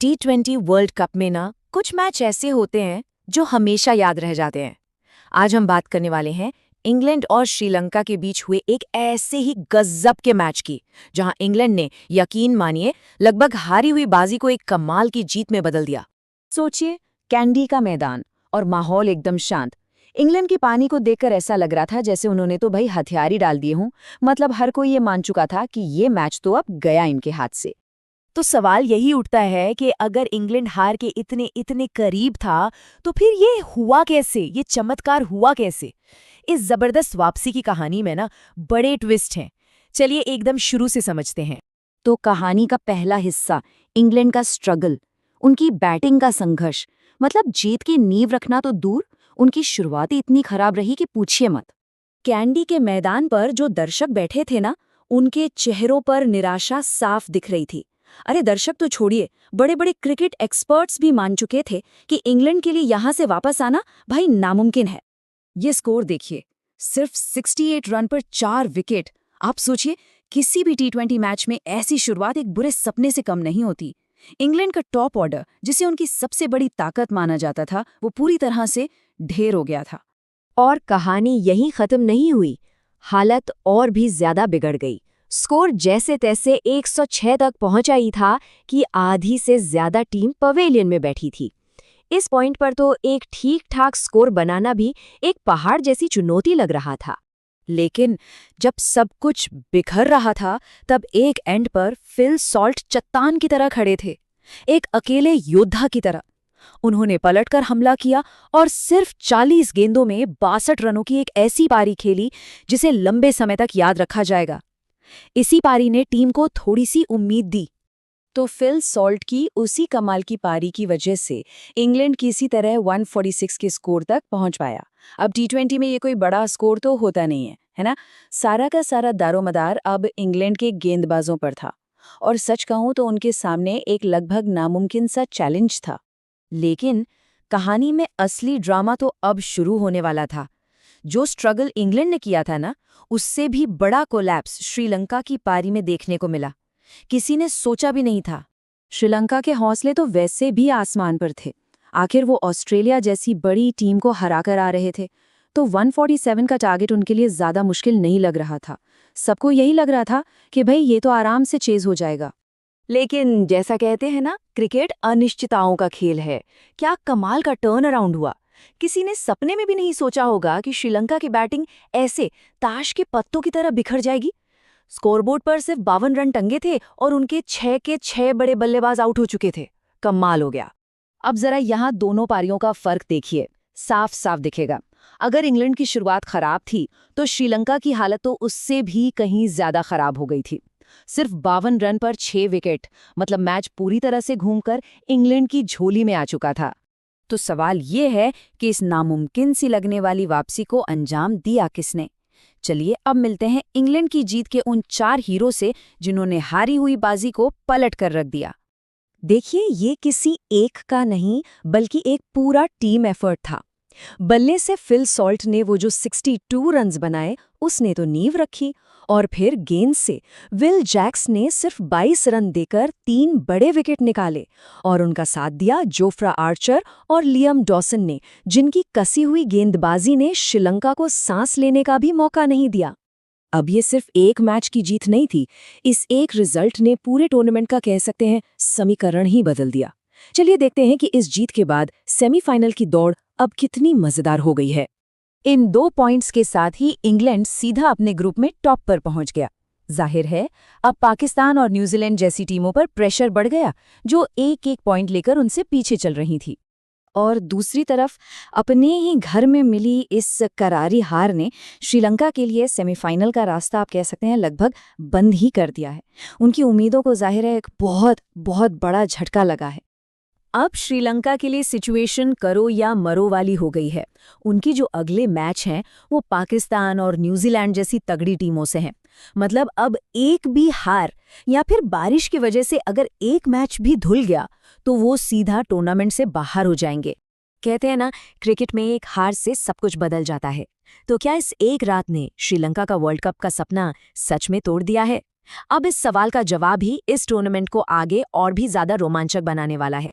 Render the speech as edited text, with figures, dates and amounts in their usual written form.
T20 world cup में ना कुछ मैच ऐसे होते हैं जो हमेशा याद रह जाते हैं। आज हम बात करने वाले हैं इंग्लैंड और श्रीलंका के बीच हुए एक ऐसे ही गजब के मैच की, जहां इंग्लैंड ने यकीन मानिए लगभग हारी हुई बाजी को एक कमाल की जीत में बदल दिया। सोचिए, कैंडी का मैदान और माहौल एकदम शांत। इंग्लैंड की पानी को देखकर ऐसा लग रहा था जैसे उन्होंने तो भाई हथियार ही डाल दिए हों। मतलब हर कोई ये मान चुका था कि ये मैच तो अब गया इनके हाथ से। तो सवाल यही उठता है कि अगर इंग्लैंड हार के इतने इतने करीब था, तो फिर ये हुआ कैसे, ये चमत्कार हुआ कैसे? इस जबरदस्त वापसी की कहानी में ना बड़े ट्विस्ट हैं। चलिए एकदम शुरू से समझते हैं। तो कहानी का पहला हिस्सा, इंग्लैंड का स्ट्रगल, उनकी बैटिंग का संघर्ष। मतलब जीत की नींव रखना तो दूर, उनकी शुरुआत ही इतनी खराब रही कि पूछिए मत। कैंडी के मैदान पर जो दर्शक बैठे थे ना, उनके चेहरों पर निराशा साफ दिख रही थी। अरे दर्शक तो छोड़िए, बड़े बड़े क्रिकेट एक्सपर्ट्स भी मान चुके थे कि इंग्लैंड के लिए यहां से वापस आना भाई नामुमकिन है। ये स्कोर देखिए, सिर्फ 68 रन पर 4 विकेट। आप सोचिए, किसी भी T20 मैच में ऐसी शुरुआत एक बुरे सपने से कम नहीं होती। इंग्लैंड का टॉप ऑर्डर, जिसे उनकी सबसे बड़ी ताकत माना जाता था, वो पूरी तरह से ढेर हो गया था। और कहानी यहीं खत्म नहीं हुई, हालत और भी ज्यादा बिगड़ गई। स्कोर जैसे तैसे 106 तक पहुंचा ही था कि आधी से ज्यादा टीम पवेलियन में बैठी थी। इस पॉइंट पर तो एक ठीक ठाक स्कोर बनाना भी एक पहाड़ जैसी चुनौती लग रहा था। लेकिन जब सब कुछ बिखर रहा था, तब एक एंड पर फिल सॉल्ट चट्टान की तरह खड़े थे, एक अकेले योद्धा की तरह। उन्होंने पलटकर हमला किया और सिर्फ 40 गेंदों में 62 रनों की एक ऐसी पारी खेली जिसे लंबे समय तक याद रखा जाएगा। इसी पारी ने टीम को थोड़ी सी उम्मीद दी। तो फिल सॉल्ट की उसी कमाल की पारी की वजह से इंग्लैंड किसी तरह 146 के स्कोर तक पहुंच पाया। अब T20 में ये कोई बड़ा स्कोर तो होता नहीं है ना? सारा का सारा दारोमदार अब इंग्लैंड के गेंदबाजों पर था, और सच कहूं तो उनके सामने एक लगभग नामुमकिन सा चैलेंज था। लेकिन कहानी में असली ड्रामा तो अब शुरू होने वाला था। जो स्ट्रगल इंग्लैंड ने किया था ना, उससे भी बड़ा कोलैप्स श्रीलंका की पारी में देखने को मिला। किसी ने सोचा भी नहीं था। श्रीलंका के हौसले तो वैसे भी आसमान पर थे। आखिर वो ऑस्ट्रेलिया जैसी बड़ी टीम को हराकर आ रहे थे, तो 147 का टारगेट उनके लिए ज्यादा मुश्किल नहीं लग रहा था। सबको यही लग रहा था कि भाई ये तो आराम से चेज हो जाएगा। लेकिन जैसा कहते हैं ना, क्रिकेट अनिश्चितताओं का खेल है। क्या कमाल का टर्न अराउंड हुआ। किसी ने सपने में भी नहीं सोचा होगा कि श्रीलंका की बैटिंग ऐसे ताश के पत्तों की तरह बिखर जाएगी। स्कोरबोर्ड पर सिर्फ 52 रन टंगे थे और उनके 6 के 6 बड़े बल्लेबाज आउट हो चुके थे। कमाल हो गया। अब जरा यहाँ दोनों पारियों का फर्क देखिए, साफ साफ दिखेगा। अगर इंग्लैंड की शुरुआत खराब थी, तो श्रीलंका की हालत तो उससे भी कहीं ज्यादा खराब हो गई थी। सिर्फ 52 रन पर 6 विकेट, मतलब मैच पूरी तरह से घूमकर इंग्लैंड की झोली में आ चुका था। तो सवाल ये है कि इस नामुमकिन सी लगने वाली वापसी को अंजाम दिया किसने? चलिए अब मिलते हैं इंग्लैंड की जीत के उन 4 हीरो से जिन्होंने हारी हुई बाजी को पलट कर रख दिया। देखिए, ये किसी एक का नहीं, बल्कि एक पूरा टीम एफर्ट था। बल्ले से फिल सॉल्ट ने वो जो 62 रन्स बनाए, उसने तो नींव रखी। और फिर गेंद से विल जैक्स ने सिर्फ 22 रन देकर 3 बड़े विकेट निकाले, और उनका साथ दिया जोफ्रा आर्चर और लियम डॉसन ने, जिनकी कसी हुई गेंदबाजी ने श्रीलंका को सांस लेने का भी मौका नहीं दिया। अब ये सिर्फ एक मैच की जीत नहीं थी, इस एक रिजल्ट ने पूरे टूर्नामेंट का कह सकते हैं समीकरण ही बदल दिया। चलिए देखते हैं कि इस जीत के बाद सेमीफाइनल की दौड़ अब कितनी मजेदार हो गई है। इन 2 पॉइंट्स के साथ ही इंग्लैंड सीधा अपने ग्रुप में टॉप पर पहुंच गया। जाहिर है, अब पाकिस्तान और न्यूजीलैंड जैसी टीमों पर प्रेशर बढ़ गया, जो एक एक पॉइंट लेकर उनसे पीछे चल रही थी। और दूसरी तरफ अपने ही घर में मिली इस करारी हार ने श्रीलंका के लिए सेमीफाइनल का रास्ता, आप कह सकते हैं, लगभग बंद ही कर दिया है। उनकी उम्मीदों को जाहिर है एक बहुत बहुत बड़ा झटका लगा है। अब श्रीलंका के लिए सिचुएशन करो या मरो वाली हो गई है। उनकी जो अगले मैच हैं, वो पाकिस्तान और न्यूजीलैंड जैसी तगड़ी टीमों से हैं। मतलब अब एक भी हार या फिर बारिश की वजह से अगर एक मैच भी धुल गया, तो वो सीधा टूर्नामेंट से बाहर हो जाएंगे। कहते हैं ना, क्रिकेट में एक हार से सब कुछ बदल जाता है। तो क्या इस एक रात ने श्रीलंका का वर्ल्ड कप का सपना सच में तोड़ दिया है? अब इस सवाल का जवाब ही इस टूर्नामेंट को आगे और भी ज्यादा रोमांचक बनाने वाला है।